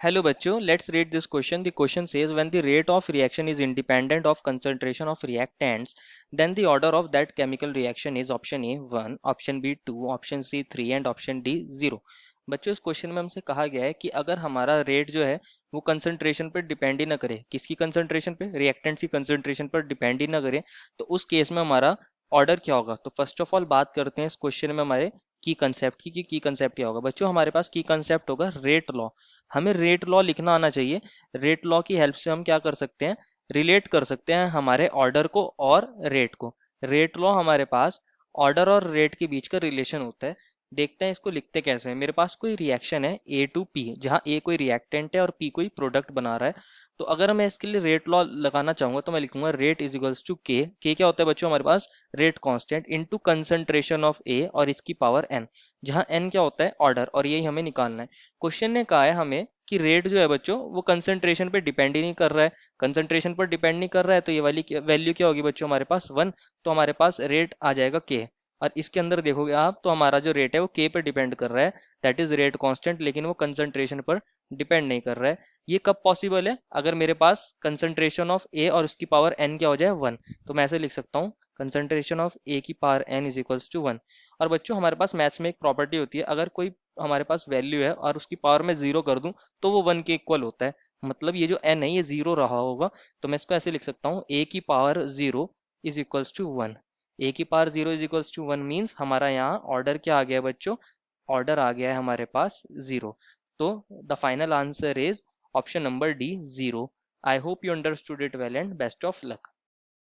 Hello बच्चों, let's read this question. The question says when the rate of reaction is independent of concentration of reactants, then the order of that chemical reaction is option A 1, option B 2, option C 3 and option D 0. बच्चों इस question में हमसे कहा गया है कि अगर हमारा रेट जो है वो कंसंट्रेशन पर डिपेंड ही ना करे, किसकी कंसंट्रेशन पे, रिएक्टेंट्स की कंसंट्रेशन पर डिपेंड ही ना करे, तो उस केस में हमारा ऑर्डर क्या होगा। तो फर्स्ट ऑफ ऑल बात करते हैं इस क्वेश्चन में हमारे की कंसेप्ट की, कि की कंसेप्ट क्या होगा। बच्चों हमारे पास की कंसेप्ट होगा रेट लॉ। हमें रेट लॉ लिखना आना चाहिए। रेट लॉ की हेल्प से हम क्या कर सकते हैं, रिलेट कर सकते हैं हमारे ऑर्डर को और रेट को। रेट लॉ हमारे पास ऑर्डर और रेट के बीच का रिलेशन होता है। देखते हैं इसको लिखते कैसे हैं। मेरे पास कोई रिएक्शन है ए टू पी, जहाँ ए कोई रिएक्टेंट है और पी कोई प्रोडक्ट बना रहा है। तो अगर मैं इसके लिए रेट लॉ लगाना चाहूंगा तो मैं लिखूंगा रेट इज इक्वल्स टू के क्या होता है बच्चों हमारे पास, rate constant into concentration of A और इसकी पावर एन, जहाँ एन क्या होता है ऑर्डर, और यही हमें निकालना है। क्वेश्चन ने कहा है हमें कि रेट जो है बच्चों वो कंसंट्रेशन पे डिपेंड ही नहीं कर रहा है। कंसंट्रेशन पर डिपेंड नहीं कर रहा है तो ये वाली वैल्यू क्या होगी बच्चों हमारे पास 1। तो हमारे पास रेट आ जाएगा के। और इसके अंदर देखोगे आप तो हमारा जो रेट है वो के पे डिपेंड कर रहा है, दैट इज रेट कांस्टेंट, लेकिन वो कंसंट्रेशन पर डिपेंड नहीं कर रहा है। ये कब पॉसिबल है, अगर मेरे पास कंसंट्रेशन ऑफ ए और उसकी पावर एन क्या हो जाए 1। तो मैं ऐसे लिख सकता हूँ कंसंट्रेशन ऑफ ए की power N is equals to 1। और बच्चों हमारे पास मैथ्स में एक प्रॉपर्टी होती है, अगर कोई हमारे पास वैल्यू है और उसकी पावर में जीरो कर दूं तो वो 1 के इक्वल होता है। मतलब ये जो एन है ये जीरो रहा होगा। तो मैं इसको ऐसे लिख सकता हूँ ए की power zero is equals to 1। A की power zero is equals to 1 means हमारा यहाँ ऑर्डर क्या आ गया है बच्चों, ऑर्डर आ गया है हमारे पास जीरो। तो the final answer is option number D 0। I hope you understood it well and best of luck.